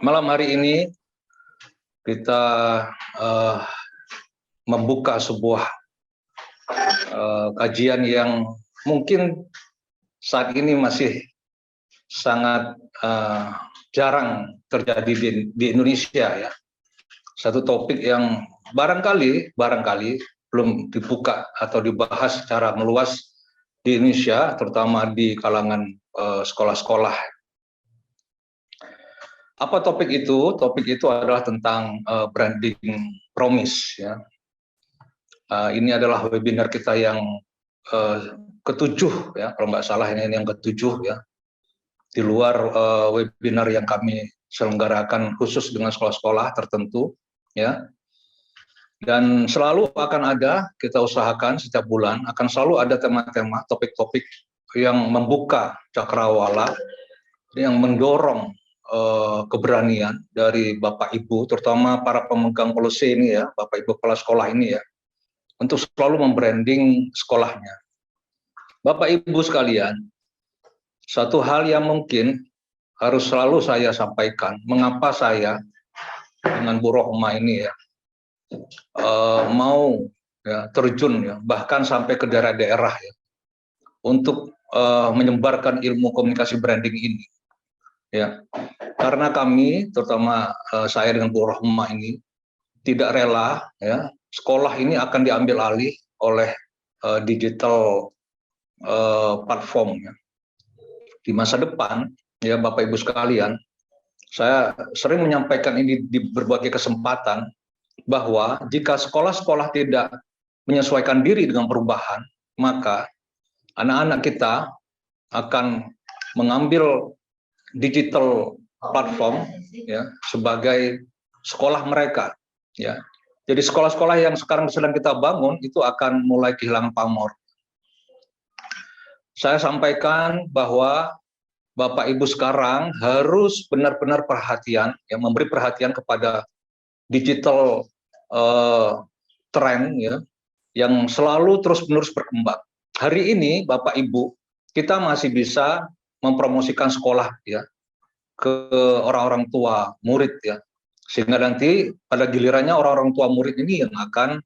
Malam hari ini kita membuka sebuah kajian yang mungkin saat ini masih sangat jarang terjadi di Indonesia ya. Satu topik yang barangkali belum dibuka atau dibahas secara meluas di Indonesia, terutama di kalangan sekolah-sekolah. Apa topik itu? Topik itu adalah tentang branding promise ya. Ini adalah webinar kita yang ketujuh ya, kalau nggak salah ini yang ketujuh ya. Di luar webinar yang kami selenggarakan khusus dengan sekolah-sekolah tertentu ya. Dan selalu akan ada, kita usahakan setiap bulan akan selalu ada tema-tema, topik-topik yang membuka cakrawala, yang mendorong keberanian dari Bapak Ibu, terutama para pemegang polisi ini ya, Bapak Ibu kepala sekolah ini ya, untuk selalu membranding sekolahnya. Bapak Ibu sekalian, satu hal yang mungkin harus selalu saya sampaikan, mengapa saya dengan Bu Rohma ini ya mau ya, terjun ya, bahkan sampai ke daerah-daerah ya, untuk menyebarkan ilmu komunikasi branding ini. Ya, karena kami, terutama saya dengan Bu Rohma ini, tidak rela ya sekolah ini akan diambil alih oleh digital platform ya. Di masa depan ya Bapak Ibu sekalian, saya sering menyampaikan ini di berbagai kesempatan bahwa jika sekolah-sekolah tidak menyesuaikan diri dengan perubahan, maka anak-anak kita akan mengambil digital platform ya sebagai sekolah mereka ya. Jadi sekolah-sekolah yang sekarang sedang kita bangun itu akan mulai kehilangan pamor. Saya sampaikan bahwa Bapak Ibu sekarang harus benar-benar perhatian, ya, memberi perhatian kepada digital trend ya yang selalu terus-menerus berkembang. Hari ini Bapak Ibu kita masih bisa mempromosikan sekolah ya ke orang-orang tua murid ya, sehingga nanti pada gilirannya orang-orang tua murid ini yang akan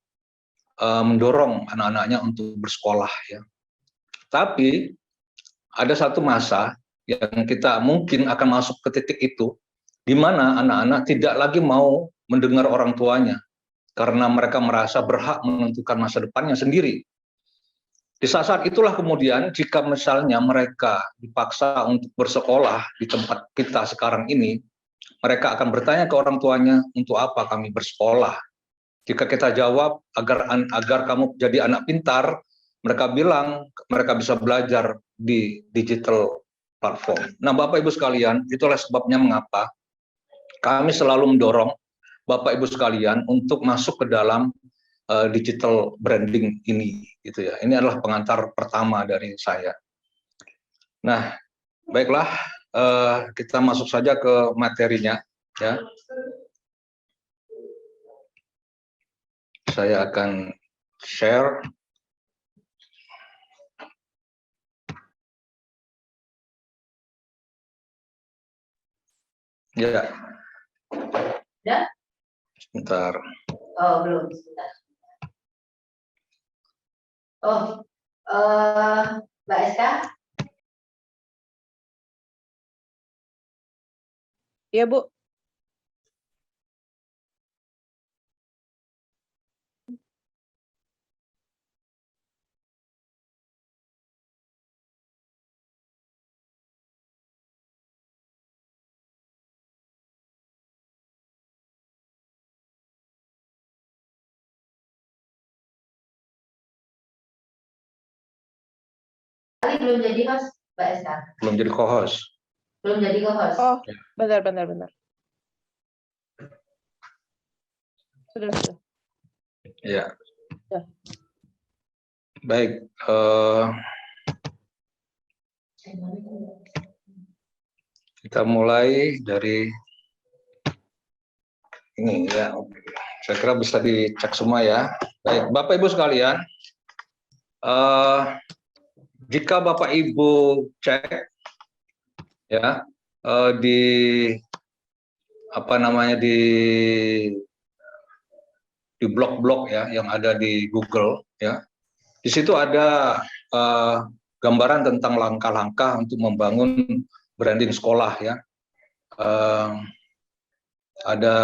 mendorong anak-anaknya untuk bersekolah ya. Tapi ada satu masa yang kita mungkin akan masuk ke titik itu, di mana anak-anak tidak lagi mau mendengar orang tuanya karena mereka merasa berhak menentukan masa depannya sendiri. Di saat itulah kemudian jika misalnya mereka dipaksa untuk bersekolah di tempat kita sekarang ini, mereka akan bertanya ke orang tuanya, untuk apa kami bersekolah? Jika kita jawab agar kamu jadi anak pintar, mereka bilang mereka bisa belajar di digital platform. Nah, Bapak Ibu sekalian, itulah sebabnya mengapa kami selalu mendorong Bapak Ibu sekalian untuk masuk ke dalam digital branding ini gitu ya. Ini adalah pengantar pertama dari saya. Nah, baiklah, kita masuk saja ke materinya ya. Saya akan share. Ya. Ya? Sebentar. Oh, belum, sebentar. Oh, Mbak Eska? Iya, Bu. Belum jadi host, Mbak Eska? Belum jadi co-host. Belum jadi co-host? Oh, bentar. Sudah. Ya. Ya. Baik. Kita mulai dari ini ya. Saya kira bisa dicek semua ya. Baik, Bapak Ibu sekalian, jika Bapak Ibu cek ya di apa namanya di blog-blog ya yang ada di Google ya. Di situ ada gambaran tentang langkah-langkah untuk membangun branding sekolah ya. Ada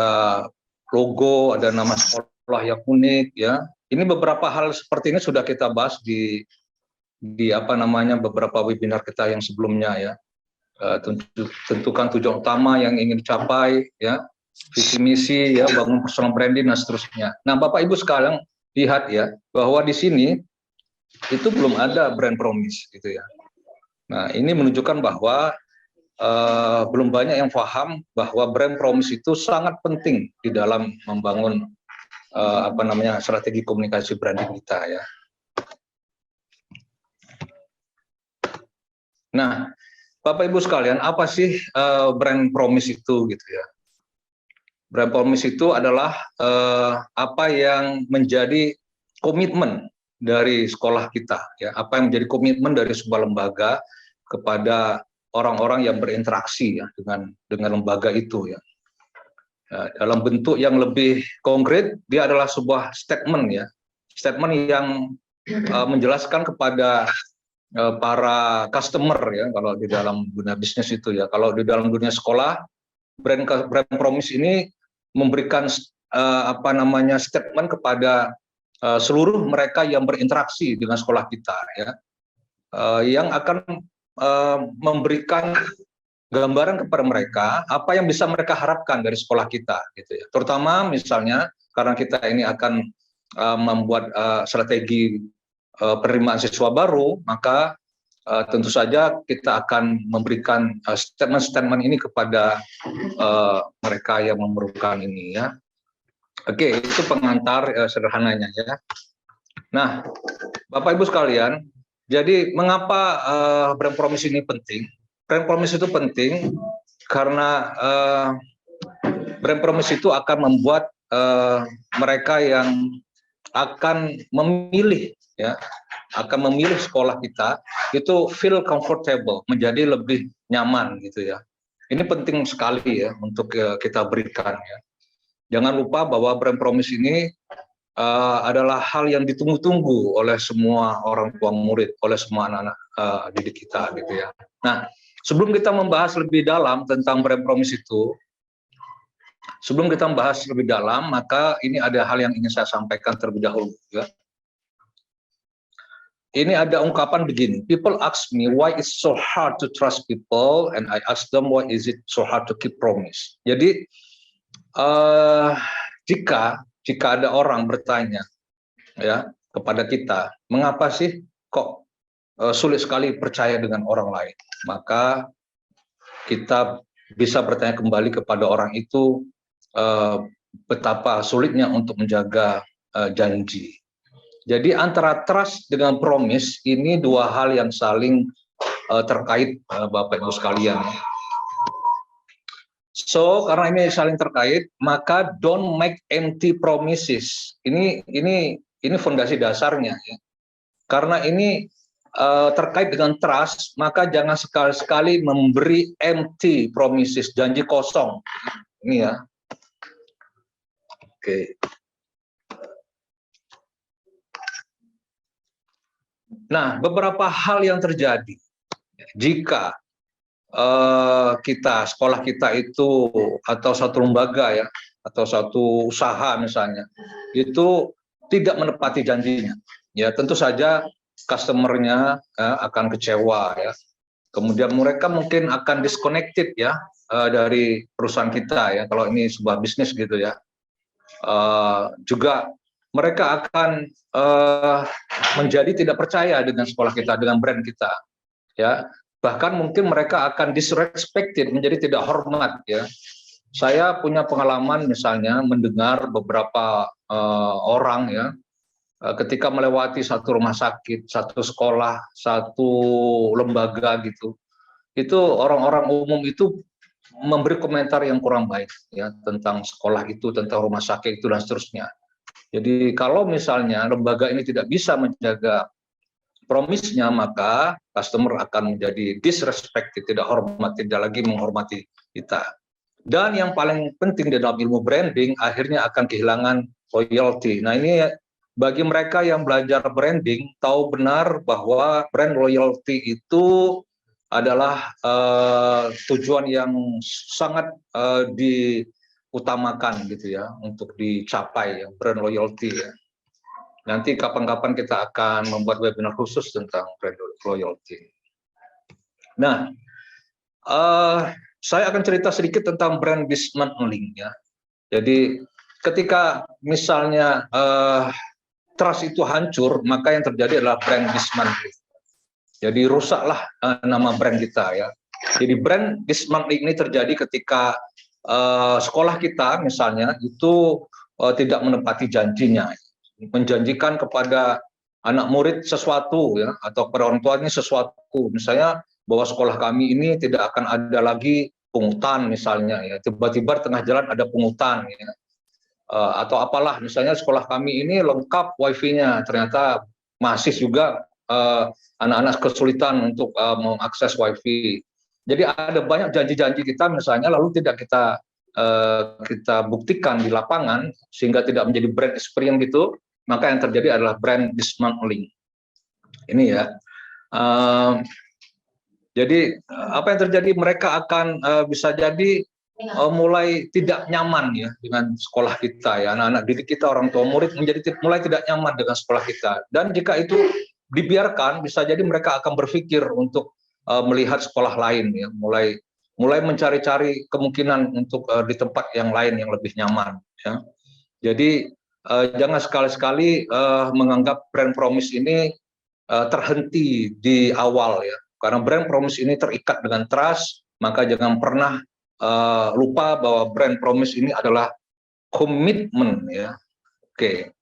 logo, ada nama sekolah yang unik ya. Ini beberapa hal seperti ini sudah kita bahas di apa namanya beberapa webinar kita yang sebelumnya ya. Tentukan tujuan utama yang ingin dicapai ya, visi misi ya, bangun personal branding dan seterusnya. Nah, Bapak Ibu sekalian lihat ya bahwa di sini itu belum ada brand promise gitu ya. Nah, ini menunjukkan bahwa belum banyak yang paham bahwa brand promise itu sangat penting di dalam membangun apa namanya strategi komunikasi branding kita ya. Nah, Bapak Ibu sekalian, apa sih brand promise itu gitu ya? Brand promise itu adalah apa yang menjadi komitmen dari sekolah kita ya, apa yang menjadi komitmen dari sebuah lembaga kepada orang-orang yang berinteraksi ya dengan lembaga itu ya. Dalam bentuk yang lebih konkret, dia adalah sebuah statement ya, statement yang menjelaskan kepada para customer ya, kalau di dalam dunia bisnis itu ya. Kalau di dalam dunia sekolah, brand promise ini memberikan apa namanya statement kepada seluruh mereka yang berinteraksi dengan sekolah kita ya, yang akan memberikan gambaran kepada mereka apa yang bisa mereka harapkan dari sekolah kita gitu ya. Terutama misalnya karena kita ini akan membuat strategi penerimaan siswa baru, maka tentu saja kita akan memberikan statement-statement ini kepada mereka yang memerlukan ini ya. Oke, itu pengantar sederhananya ya. Nah, Bapak Ibu sekalian, jadi mengapa brand promise ini penting? Brand promise itu penting karena brand promise itu akan membuat mereka yang akan memilih ya, akan memilih sekolah kita itu feel comfortable, menjadi lebih nyaman gitu ya. Ini penting sekali ya untuk kita berikan ya. Jangan lupa bahwa brand promise ini adalah hal yang ditunggu-tunggu oleh semua orang tua murid, oleh semua anak-anak didik kita gitu ya. Nah, sebelum kita membahas lebih dalam tentang brand promise itu, sebelum kita membahas lebih dalam, maka ini ada hal yang ingin saya sampaikan terlebih dahulu ya. Ini ada ungkapan begini, people ask me why it's so hard to trust people, and I ask them why is it so hard to keep promise. Jadi jika ada orang bertanya ya kepada kita, mengapa sih kok sulit sekali percaya dengan orang lain, maka kita bisa bertanya kembali kepada orang itu betapa sulitnya untuk menjaga janji. Jadi antara trust dengan promise ini dua hal yang saling terkait Bapak Ibu sekalian. So karena ini saling terkait, maka don't make empty promises. Ini fondasi dasarnya ya. Karena ini terkait dengan trust, maka jangan sekali-sekali memberi empty promises, janji kosong. Ini ya. Oke. Nah, beberapa hal yang terjadi jika sekolah kita itu atau satu lembaga ya atau satu usaha misalnya itu tidak menepati janjinya, ya tentu saja customernya akan kecewa ya. Kemudian mereka mungkin akan disconnected ya dari perusahaan kita ya kalau ini sebuah bisnis gitu ya. Juga mereka akan menjadi tidak percaya dengan sekolah kita, dengan brand kita, ya. Bahkan mungkin mereka akan disrespected, menjadi tidak hormat, ya. Saya punya pengalaman misalnya mendengar beberapa orang, ya, ketika melewati satu rumah sakit, satu sekolah, satu lembaga gitu, itu orang-orang umum itu memberi komentar yang kurang baik, ya, tentang sekolah itu, tentang rumah sakit itu dan seterusnya. Jadi kalau misalnya lembaga ini tidak bisa menjaga promisnya, maka customer akan menjadi disrespected, tidak hormat, tidak lagi menghormati kita. Dan yang paling penting di dalam ilmu branding, akhirnya akan kehilangan loyalty. Nah, ini bagi mereka yang belajar branding, tahu benar bahwa brand loyalty itu adalah tujuan yang sangat diutamakan gitu ya, untuk dicapai ya, brand loyalty ya. Nanti kapan-kapan kita akan membuat webinar khusus tentang brand loyalty. Nah, saya akan cerita sedikit tentang brand dismantling ya. Jadi ketika misalnya trust itu hancur, maka yang terjadi adalah brand dismantling. Jadi rusaklah nama brand kita ya. Jadi brand dismantling ini terjadi ketika sekolah kita misalnya itu tidak menepati janjinya, menjanjikan kepada anak murid sesuatu ya, atau kepada orang tuanya sesuatu, misalnya bahwa sekolah kami ini tidak akan ada lagi pungutan misalnya ya, tiba-tiba tengah jalan ada pungutan ya. Atau apalah, misalnya sekolah kami ini lengkap wifi-nya, ternyata masih juga anak-anak kesulitan untuk mengakses wifi. Jadi ada banyak janji-janji kita misalnya lalu tidak kita buktikan di lapangan sehingga tidak menjadi brand experience gitu, maka yang terjadi adalah brand dismantling. Ini ya. Jadi apa yang terjadi, mereka akan bisa jadi mulai tidak nyaman ya dengan sekolah kita ya, anak-anak didik kita, orang tua murid menjadi mulai tidak nyaman dengan sekolah kita. Dan jika itu dibiarkan, bisa jadi mereka akan berpikir untuk melihat sekolah lain ya, mulai mencari-cari kemungkinan untuk di tempat yang lain yang lebih nyaman ya. Jadi jangan sekali-sekali menganggap brand promise ini terhenti di awal ya. Karena brand promise ini terikat dengan trust, maka jangan pernah lupa bahwa brand promise ini adalah komitmen ya. Oke.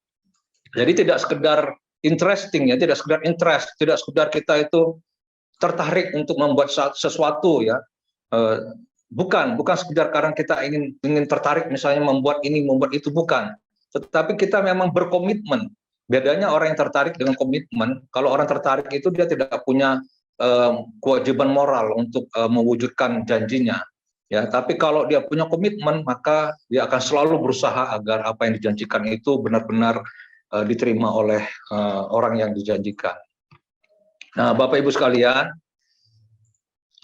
Jadi tidak sekedar interesting ya, tidak sekedar interest, tidak sekedar kita itu tertarik untuk membuat sesuatu ya. Bukan sekedar karena kita ingin tertarik misalnya membuat ini, membuat itu, bukan. Tetapi kita memang berkomitmen. Bedanya orang yang tertarik dengan komitmen, kalau orang tertarik itu dia tidak punya kewajiban moral untuk mewujudkan janjinya ya, tapi kalau dia punya komitmen maka dia akan selalu berusaha agar apa yang dijanjikan itu benar-benar diterima oleh orang yang dijanjikan. Nah, Bapak Ibu sekalian,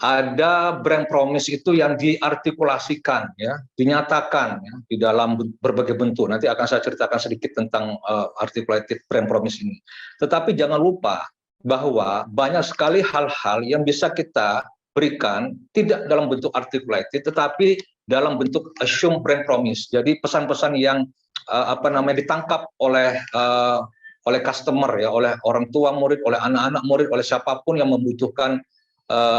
ada brand promise itu yang diartikulasikan ya, dinyatakan ya, di dalam berbagai bentuk. Nanti akan saya ceritakan sedikit tentang articulated brand promise ini. Tetapi jangan lupa bahwa banyak sekali hal-hal yang bisa kita berikan tidak dalam bentuk articulated, tetapi dalam bentuk assumed brand promise. Jadi pesan-pesan yang ditangkap oleh customer ya, oleh orang tua murid, oleh anak-anak murid, oleh siapapun yang membutuhkan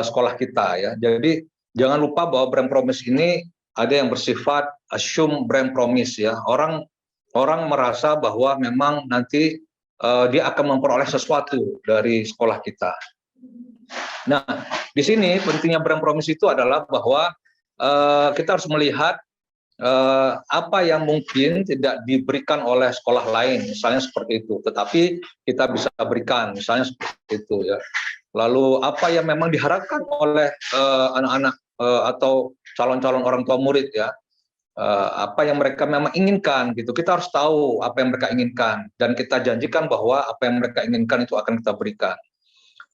sekolah kita ya. Jadi jangan lupa bahwa brand promise ini ada yang bersifat assumed brand promise ya. Orang merasa bahwa memang nanti dia akan memperoleh sesuatu dari sekolah kita. Nah, di sini pentingnya brand promise itu adalah bahwa kita harus melihat apa yang mungkin tidak diberikan oleh sekolah lain, misalnya seperti itu, tetapi kita bisa berikan, misalnya seperti itu ya. Lalu apa yang memang diharapkan oleh anak-anak atau calon-calon orang tua murid ya, apa yang mereka memang inginkan gitu, kita harus tahu apa yang mereka inginkan dan kita janjikan bahwa apa yang mereka inginkan itu akan kita berikan.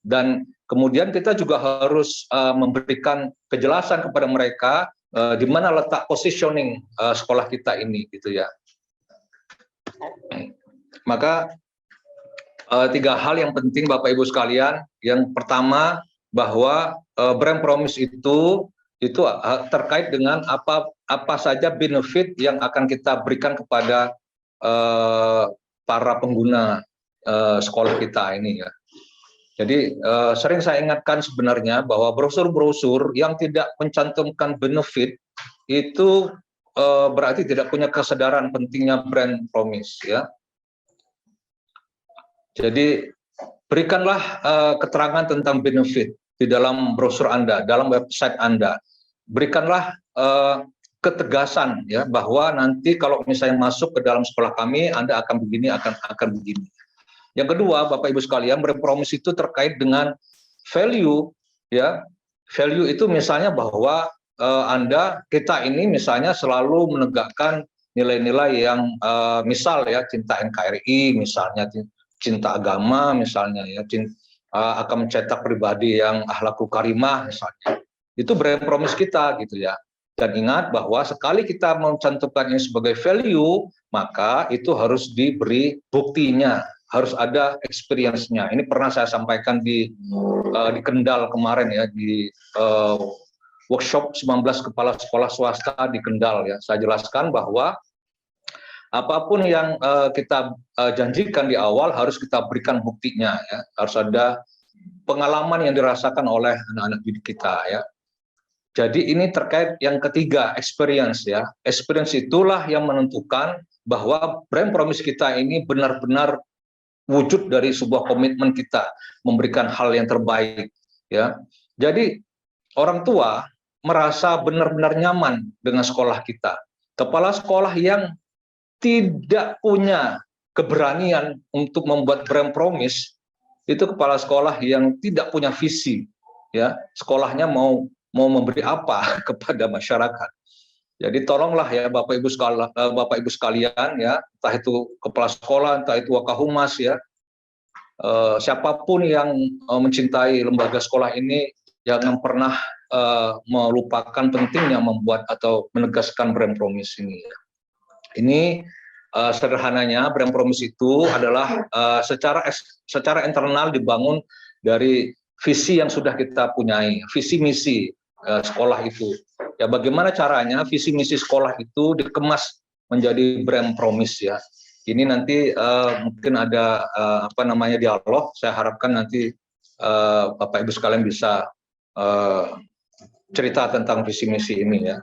Dan kemudian kita juga harus memberikan kejelasan kepada mereka di mana letak positioning sekolah kita ini gitu ya. Maka 3 hal yang penting Bapak Ibu sekalian. Yang pertama bahwa brand promise itu terkait dengan apa saja benefit yang akan kita berikan kepada para pengguna sekolah kita ini ya. Jadi sering saya ingatkan sebenarnya bahwa brosur-brosur yang tidak mencantumkan benefit itu berarti tidak punya kesadaran pentingnya brand promise ya. Jadi berikanlah keterangan tentang benefit di dalam brosur Anda, dalam website Anda. Berikanlah ketegasan ya bahwa nanti kalau misalnya masuk ke dalam sekolah kami Anda akan begini, akan begini. Yang kedua, Bapak Ibu sekalian, brand promise itu terkait dengan value ya. Value itu misalnya bahwa kita ini misalnya selalu menegakkan nilai-nilai yang misal ya cinta NKRI misalnya, cinta agama misalnya ya, akan mencetak pribadi yang akhlakul karimah misalnya. Itu brand promise kita gitu ya. Dan ingat bahwa sekali kita mencantumkan ini sebagai value, maka itu harus diberi buktinya, harus ada experience-nya. Ini pernah saya sampaikan di Kendal kemarin ya, di workshop 19 kepala sekolah swasta di Kendal ya. Saya jelaskan bahwa apapun yang kita janjikan di awal harus kita berikan buktinya ya. Harus ada pengalaman yang dirasakan oleh anak-anak didik kita ya. Jadi ini terkait yang ketiga, experience ya. Experience itulah yang menentukan bahwa brand promise kita ini benar-benar wujud dari sebuah komitmen kita memberikan hal yang terbaik ya. Jadi orang tua merasa benar-benar nyaman dengan sekolah kita. Kepala sekolah yang tidak punya keberanian untuk membuat brand promise itu kepala sekolah yang tidak punya visi ya. Sekolahnya mau memberi apa kepada masyarakat. Jadi tolonglah ya Bapak Ibu sekalian ya, entah itu kepala sekolah, entah itu Wakahumas ya, siapapun yang mencintai lembaga sekolah ini jangan pernah melupakan pentingnya membuat atau menegaskan brand promise ini. Ini sederhananya brand promise itu adalah secara internal dibangun dari visi yang sudah kita punyai, visi misi sekolah itu. Ya bagaimana caranya visi misi sekolah itu dikemas menjadi brand promise ya. Ini nanti mungkin ada dialog. Saya harapkan nanti Bapak Ibu sekalian bisa cerita tentang visi misi ini ya.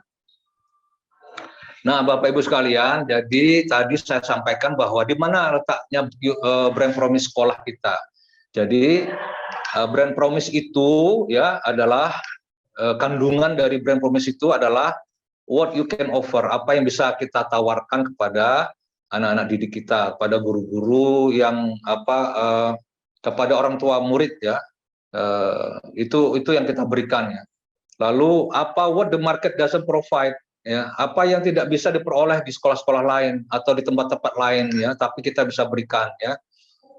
Nah, Bapak Ibu sekalian, jadi tadi saya sampaikan bahwa di mana letaknya brand promise sekolah kita. Jadi brand promise itu ya adalah kandungan dari brand promise itu adalah what you can offer, apa yang bisa kita tawarkan kepada anak-anak didik kita, kepada guru-guru yang kepada orang tua murid ya. Itu yang kita berikan ya. Lalu what the market doesn't provide ya, apa yang tidak bisa diperoleh di sekolah-sekolah lain atau di tempat-tempat lain ya, tapi kita bisa berikan ya.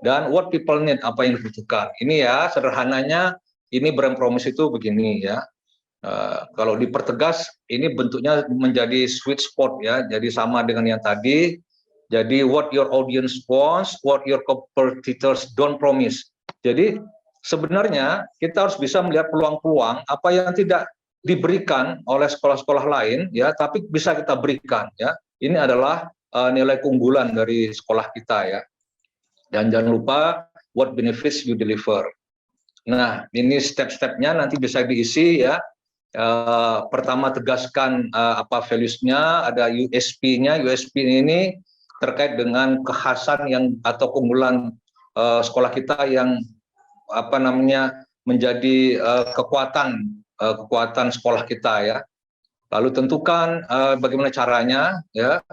Dan what people need, apa yang dibutuhkan. Ini ya sederhananya ini brand promise itu begini ya. Kalau dipertegas ini bentuknya menjadi sweet spot ya. Jadi sama dengan yang tadi. Jadi what your audience wants, what your competitors don't promise. Jadi sebenarnya kita harus bisa melihat peluang-peluang apa yang tidak diberikan oleh sekolah-sekolah lain ya, tapi bisa kita berikan ya. Ini adalah nilai keunggulan dari sekolah kita ya. Dan jangan lupa what benefits you deliver. Nah, ini step-stepnya nanti bisa diisi ya. Pertama tegaskan apa values-nya, ada USP-nya. USP ini terkait dengan kekhasan yang atau keunggulan sekolah kita yang menjadi kekuatan sekolah kita ya. Lalu tentukan bagaimana caranya ya.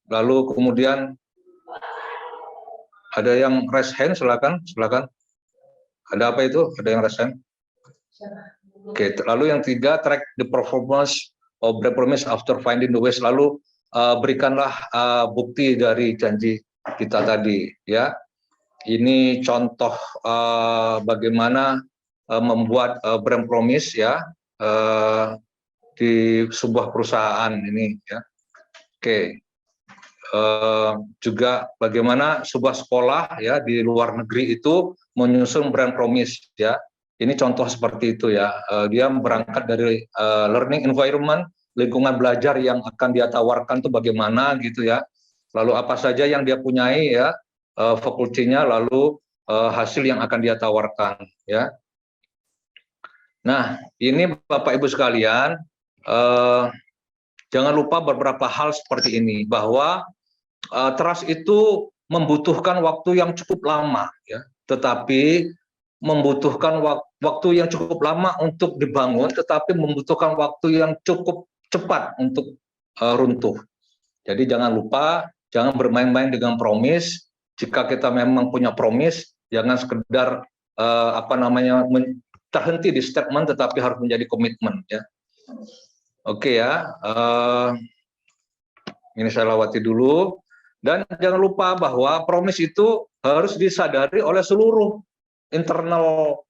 Lalu kemudian ada yang raise hand, silakan. Ada apa itu? Ada yang raise hand? Oke, lalu yang tiga, track the performance of brand promise after finding the ways. Lalu berikanlah bukti dari janji kita tadi ya. Ini contoh bagaimana membuat brand promise ya di sebuah perusahaan ini ya. Oke. Juga bagaimana sebuah sekolah ya di luar negeri itu menyusun brand promise ya. Ini contoh seperti itu ya. Dia berangkat dari learning environment, lingkungan belajar yang akan dia tawarkan itu bagaimana gitu ya. Lalu apa saja yang dia punyai ya, fakultinya, lalu hasil yang akan dia tawarkan ya. Nah, ini Bapak Ibu sekalian, jangan lupa beberapa hal seperti ini, bahwa trust itu membutuhkan waktu yang cukup lama ya, tetapi membutuhkan waktu yang cukup lama untuk dibangun, tetapi membutuhkan waktu yang cukup cepat untuk runtuh. Jadi jangan lupa, jangan bermain-main dengan promise. Jika kita memang punya promise, jangan sekedar terhenti di statement, tetapi harus menjadi komitmen ya. Oke ya, ini saya lewati dulu. Dan jangan lupa bahwa promis itu harus disadari oleh seluruh internal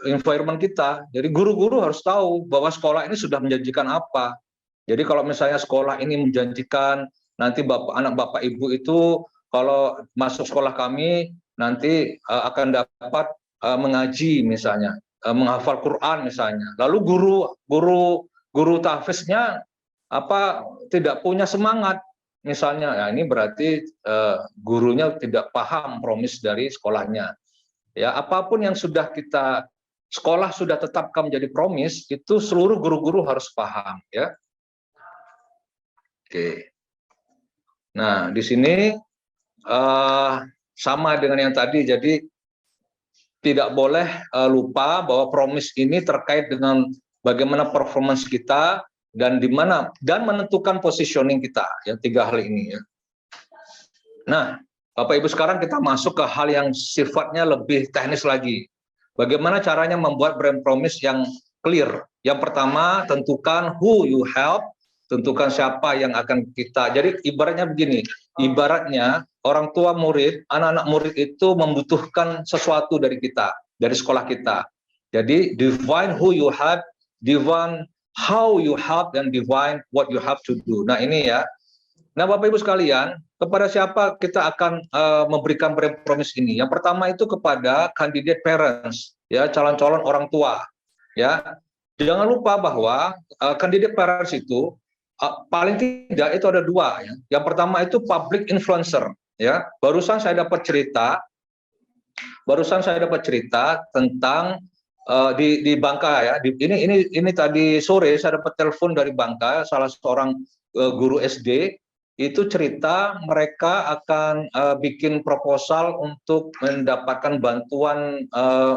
environment kita. Jadi guru-guru harus tahu bahwa sekolah ini sudah menjanjikan apa. Jadi kalau misalnya sekolah ini menjanjikan nanti anak bapak ibu itu kalau masuk sekolah kami nanti akan dapat mengaji misalnya, menghafal Quran misalnya. Lalu guru tahfiznya tidak punya semangat misalnya, ya ini berarti gurunya tidak paham promis dari sekolahnya. Ya, apapun yang sudah sekolah sudah tetapkan menjadi promis, itu seluruh guru-guru harus paham, ya. Oke. Nah, di sini sama dengan yang tadi, jadi tidak boleh lupa bahwa promis ini terkait dengan bagaimana performance kita dan menentukan positioning kita, ya, 3 hal ini, ya. Nah, Bapak Ibu, sekarang kita masuk ke hal yang sifatnya lebih teknis lagi. Bagaimana caranya membuat brand promise yang clear? Yang pertama, tentukan who you help, tentukan siapa yang akan kita. Jadi ibaratnya begini, ibaratnya orang tua murid, anak-anak murid itu membutuhkan sesuatu dari kita, dari sekolah kita. Jadi define who you help, define how you help, dan define what you have to do. Nah ini ya. Nah Bapak Ibu sekalian, kepada siapa kita akan memberikan brand promise ini? Yang pertama itu kepada candidate parents, ya, calon-calon orang tua, ya. Jangan lupa bahwa candidate parents itu paling tidak itu ada 2, ya. Yang pertama itu public influencer, ya. Barusan saya dapat cerita tentang di Bangka, ya. Ini tadi sore saya dapat telepon dari Bangka, salah seorang guru SD. Itu cerita mereka akan bikin proposal untuk mendapatkan bantuan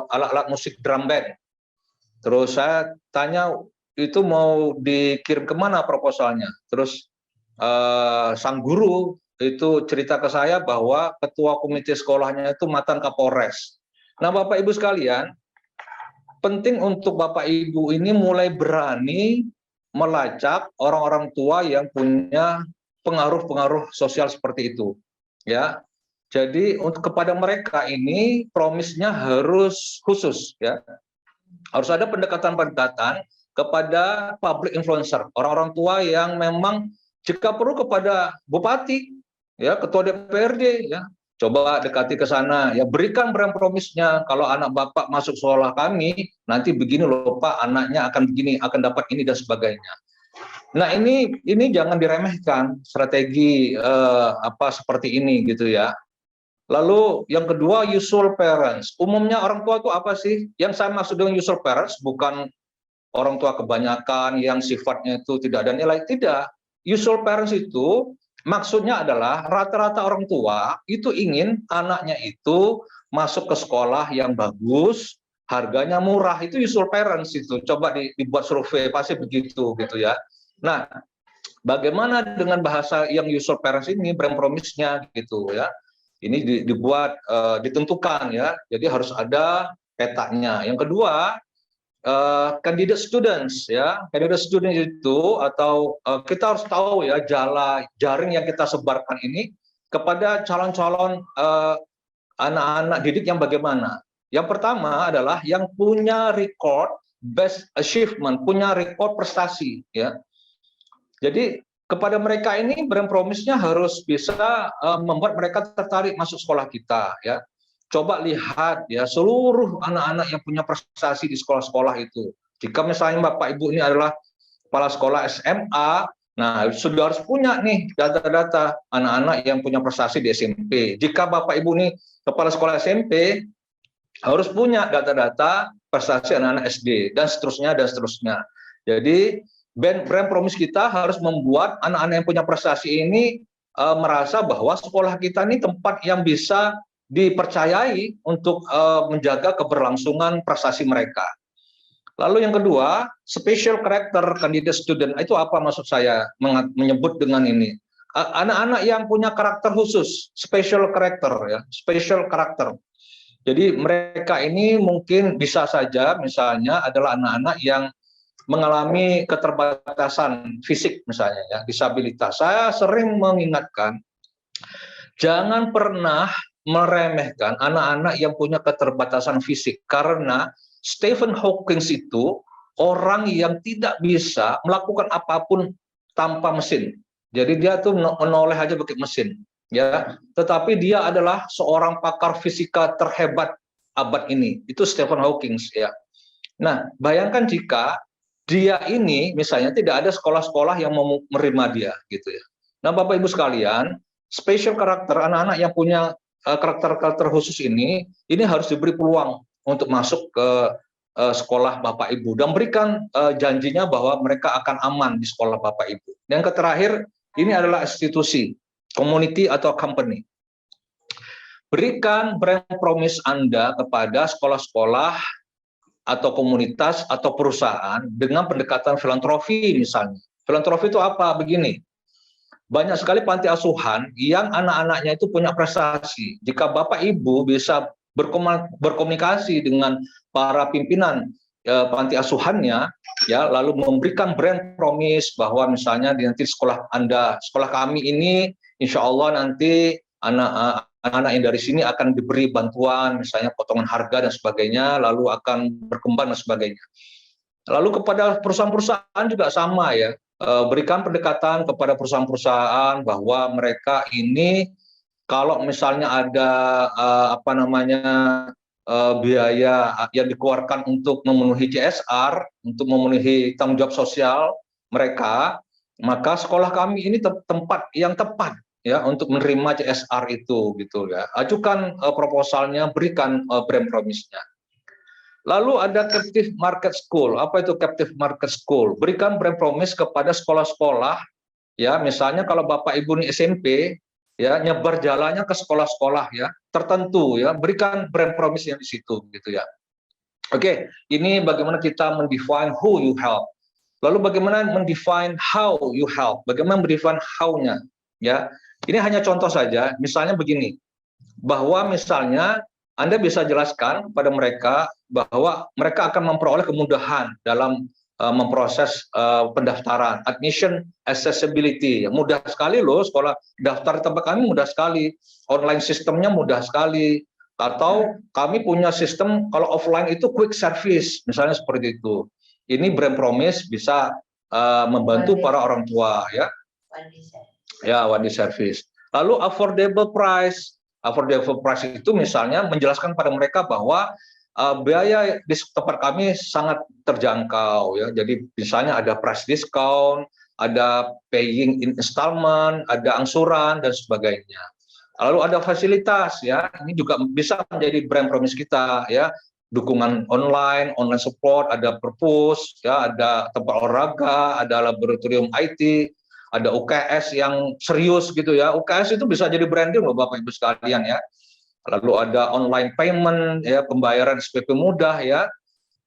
alat-alat musik drum band. Terus saya tanya, itu mau dikirim kemana proposalnya? Terus sang guru itu cerita ke saya bahwa ketua komite sekolahnya itu mantan Kapolres. Nah Bapak Ibu sekalian, penting untuk Bapak Ibu ini mulai berani melacak orang-orang tua yang punya pengaruh-pengaruh sosial seperti itu, ya. Jadi untuk kepada mereka ini promisnya harus khusus, ya. Harus ada pendekatan-pendekatan kepada public influencer, orang-orang tua yang memang jika perlu kepada bupati, ya, ketua DPRD, ya. Coba dekati ke sana, ya, berikan brand promise-nya. Kalau anak Bapak masuk sekolah kami, nanti begini loh Pak, anaknya akan begini, akan dapat ini dan sebagainya. Nah ini jangan diremehkan strategi seperti ini gitu ya. Lalu yang kedua, usual parents. Umumnya orang tua itu apa sih? Yang saya maksud dengan usual parents bukan orang tua kebanyakan yang sifatnya itu tidak ada nilai, tidak. Usual parents itu maksudnya adalah rata-rata orang tua itu ingin anaknya itu masuk ke sekolah yang bagus, harganya murah. Itu usual parents itu. Coba dibuat survei pasti begitu gitu ya. Nah, bagaimana dengan bahasa yang usual parents ini, brand promise-nya gitu ya. Ini dibuat ditentukan ya. Jadi harus ada petanya. Yang kedua, candidate students ya. Candidate students itu atau kita harus tahu ya jaring yang kita sebarkan ini kepada calon-calon anak-anak didik yang bagaimana. Yang pertama adalah yang punya record best achievement, punya record prestasi ya. Jadi kepada mereka ini brand promise-nya harus bisa membuat mereka tertarik masuk sekolah kita ya. Coba lihat ya seluruh anak-anak yang punya prestasi di sekolah-sekolah itu. Jika misalnya Bapak Ibu ini adalah kepala sekolah SMA, nah sudah harus punya nih data-data anak-anak yang punya prestasi di SMP. Jika Bapak Ibu ini kepala sekolah SMP, harus punya data-data prestasi anak-anak SD dan seterusnya dan seterusnya. Jadi brand promise kita harus membuat anak-anak yang punya prestasi ini merasa bahwa sekolah kita ini tempat yang bisa dipercayai untuk menjaga keberlangsungan prestasi mereka. Lalu yang kedua, special character candidate student, itu apa maksud saya menyebut dengan ini? Anak-anak yang punya karakter khusus, special character ya, special character. Jadi mereka ini mungkin bisa saja misalnya adalah anak-anak yang mengalami keterbatasan fisik misalnya ya, disabilitas. Saya sering mengingatkan jangan pernah meremehkan anak-anak yang punya keterbatasan fisik, karena Stephen Hawking itu orang yang tidak bisa melakukan apapun tanpa mesin. Jadi dia tuh menoleh aja pakai mesin, ya. Tetapi dia adalah seorang pakar fisika terhebat abad ini. Itu Stephen Hawking, ya. Nah, bayangkan jika dia ini misalnya tidak ada sekolah-sekolah yang mau menerima dia, gitu ya. Nah, Bapak Ibu sekalian, special karakter anak-anak yang punya karakter-karakter khusus ini harus diberi peluang untuk masuk ke sekolah Bapak Ibu dan berikan janjinya bahwa mereka akan aman di sekolah Bapak Ibu. Yang terakhir, ini adalah institusi, community atau company. Berikan brand promise Anda kepada sekolah-sekolah atau komunitas atau perusahaan dengan pendekatan filantropi misalnya. Filantropi itu apa? Begini, banyak sekali panti asuhan yang anak-anaknya itu punya prestasi. Jika Bapak Ibu bisa berkomunikasi dengan para pimpinan panti asuhannya, ya, lalu memberikan brand promise bahwa misalnya nanti sekolah Anda, sekolah kami ini, insya Allah nanti anak-anak yang dari sini akan diberi bantuan, misalnya potongan harga dan sebagainya, lalu akan berkembang dan sebagainya. Lalu kepada perusahaan-perusahaan juga sama ya, berikan pendekatan kepada perusahaan-perusahaan bahwa mereka ini kalau misalnya ada biaya yang dikeluarkan untuk memenuhi CSR, untuk memenuhi tanggung jawab sosial mereka, maka sekolah kami ini tempat yang tepat ya untuk menerima CSR itu, gitu ya. Ajukan proposalnya, berikan brand promise-nya. Lalu ada captive market school. Apa itu captive market school? Berikan brand promise kepada sekolah-sekolah, ya, misalnya kalau Bapak Ibu ini SMP, ya, nyebar jalannya ke sekolah-sekolah ya tertentu ya, berikan brand promise yang di situ, gitu ya. Oke, ini bagaimana kita mendefine who you help. Lalu bagaimana mendefine how you help? Bagaimana mendefine how-nya? Ya, ini hanya contoh saja. Misalnya begini, bahwa misalnya Anda bisa jelaskan pada mereka bahwa mereka akan memperoleh kemudahan dalam memproses pendaftaran, admission accessibility. Mudah sekali loh sekolah, daftar tempat kami mudah sekali, online sistemnya mudah sekali, atau kami punya sistem kalau offline itu quick service, misalnya seperti itu. Ini brand promise bisa membantu para orang tua ya. Ya, one day service. Lalu affordable price. Affordable price itu misalnya menjelaskan pada mereka bahwa biaya di tempat kami sangat terjangkau ya. Jadi misalnya ada price discount, ada paying in installment, ada angsuran dan sebagainya. Lalu ada fasilitas ya. Ini juga bisa menjadi brand promise kita ya. Dukungan online support, ada perpus ya, ada tempat olahraga, ada laboratorium IT, ada UKS yang serius gitu ya. UKS itu bisa jadi branding loh Bapak Ibu sekalian ya. Lalu ada online payment ya, pembayaran SPP mudah ya.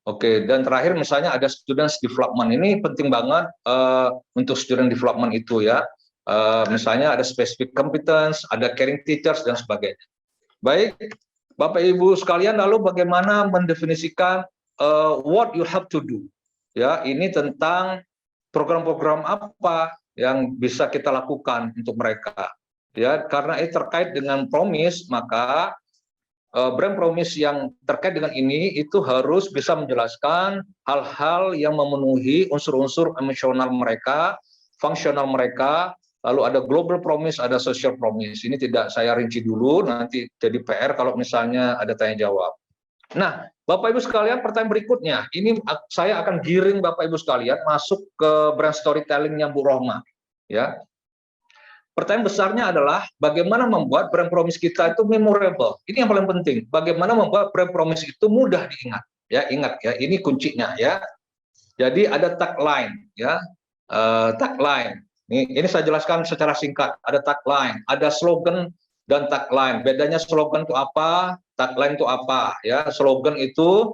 Oke, dan terakhir misalnya ada students development. Ini penting banget untuk student development itu ya. Misalnya ada specific competence, ada caring teachers dan sebagainya. Baik, Bapak Ibu sekalian, lalu bagaimana mendefinisikan what you have to do? Ya, ini tentang program-program apa yang bisa kita lakukan untuk mereka. Ya, karena ini terkait dengan promise, maka brand promise yang terkait dengan ini itu harus bisa menjelaskan hal-hal yang memenuhi unsur-unsur emosional mereka, fungsional mereka. Lalu ada global promise, ada social promise. Ini tidak saya rinci dulu, nanti jadi PR kalau misalnya ada tanya jawab. Nah, Bapak Ibu sekalian, pertanyaan berikutnya, ini saya akan giring Bapak Ibu sekalian masuk ke brand storytelling-nya Bu Rohma. Ya, pertanyaan besarnya adalah bagaimana membuat brand promise kita itu memorable. Ini yang paling penting. Bagaimana membuat brand promise itu mudah diingat. Ya, ingat ya, ini kuncinya ya. Jadi ada tagline, ya, tagline. Ini saya jelaskan secara singkat. Ada tagline, ada slogan dan tagline. Bedanya slogan itu apa, tagline itu apa? Ya, slogan itu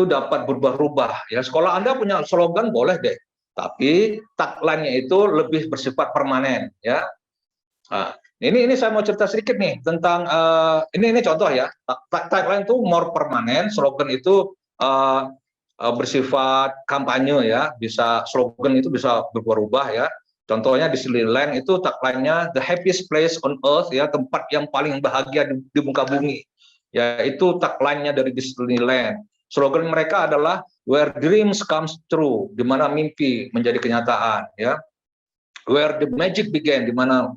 dapat berubah-ubah. Ya, sekolah Anda punya slogan boleh deh, tapi tagline-nya itu lebih bersifat permanen. Ya, nah, ini saya mau cerita sedikit nih tentang ini contoh ya. Tagline itu more permanen, slogan itu bersifat kampanye ya, bisa slogan itu bisa berubah-ubah ya. Contohnya Disneyland itu tagline-nya the happiest place on earth ya, tempat yang paling bahagia di muka bumi. Ya, itu tagline-nya dari Disneyland. Slogan mereka adalah where dreams comes true, di mana mimpi menjadi kenyataan ya. Where the magic began, di mana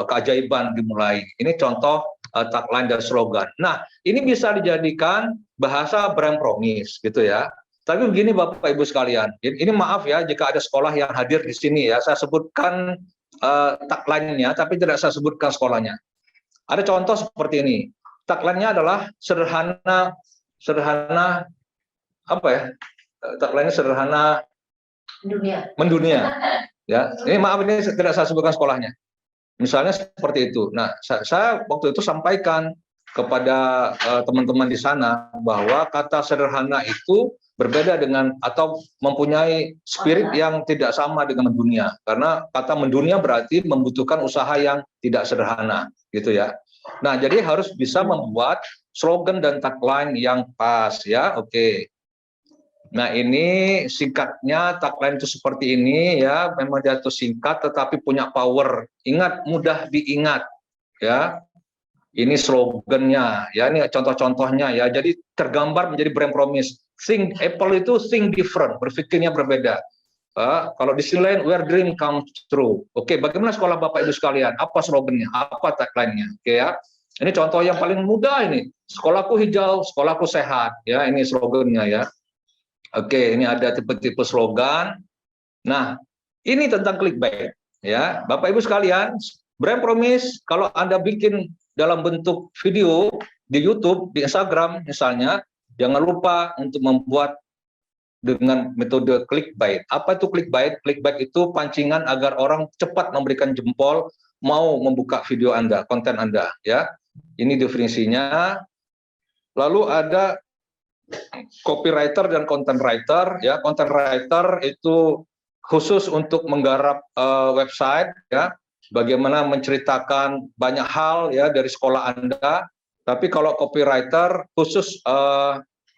keajaiban dimulai. Ini contoh tagline dan slogan. Nah, ini bisa dijadikan bahasa brand promise gitu ya. Tapi begini Bapak Ibu sekalian, ini maaf ya jika ada sekolah yang hadir di sini ya, saya sebutkan tagline-nya tapi tidak saya sebutkan sekolahnya. Ada contoh seperti ini. Tagline-nya adalah sederhana apa ya? Tagline-nya sederhana mendunia. Ya, ini maaf ini tidak saya sebutkan sekolahnya. Misalnya seperti itu. Nah, saya waktu itu sampaikan kepada teman-teman di sana bahwa kata sederhana itu berbeda dengan atau mempunyai spirit yang tidak sama dengan mendunia. Karena kata mendunia berarti membutuhkan usaha yang tidak sederhana, gitu ya. Nah, jadi harus bisa membuat slogan dan tagline yang pas ya. Oke. Nah, ini singkatnya tagline itu seperti ini ya, memang dia itu singkat tetapi punya power. Ingat, mudah diingat ya. Ini slogannya ya, ini contoh-contohnya ya. Jadi tergambar menjadi brand promise. Think Apple itu think different, berpikirnya berbeda. Kalau Disneyland where dream comes true. Oke, bagaimana sekolah Bapak Ibu sekalian? Apa slogannya? Apa tagline-nya? Oke ya. Ini contoh yang paling mudah ini. Sekolahku hijau, sekolahku sehat. Ya, ini slogannya ya. Oke, ini ada tipe-tipe slogan. Nah, ini tentang clickbait ya. Bapak Ibu sekalian, brand promise kalau Anda bikin dalam bentuk video di YouTube, di Instagram misalnya, jangan lupa untuk membuat dengan metode clickbait. Apa itu clickbait? Clickbait itu pancingan agar orang cepat memberikan jempol mau membuka video Anda, konten Anda ya. Ini definisinya. Lalu ada copywriter dan content writer ya. Content writer itu khusus untuk menggarap website ya, bagaimana menceritakan banyak hal ya dari sekolah Anda. Tapi kalau copywriter khusus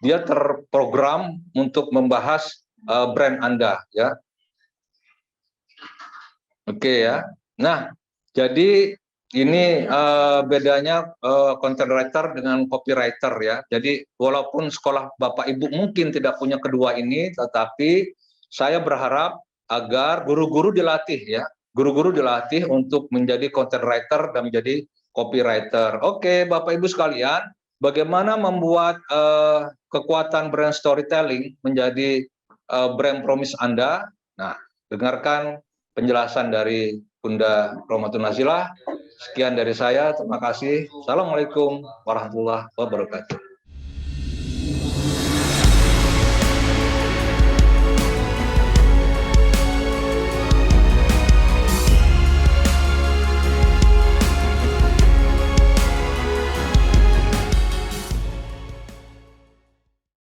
dia terprogram untuk membahas brand Anda ya. Oke ya. Nah, jadi ini bedanya content writer dengan copywriter ya. Jadi walaupun sekolah Bapak Ibu mungkin tidak punya kedua ini, tetapi saya berharap agar guru-guru dilatih ya. Guru-guru dilatih untuk menjadi content writer dan menjadi copywriter. Oke, Bapak Ibu sekalian, bagaimana membuat kekuatan brand storytelling menjadi brand promise Anda? Nah, dengarkan penjelasan dari Bunda Rohmatul Nazilah. Sekian dari saya, terima kasih. Assalamualaikum warahmatullahi wabarakatuh.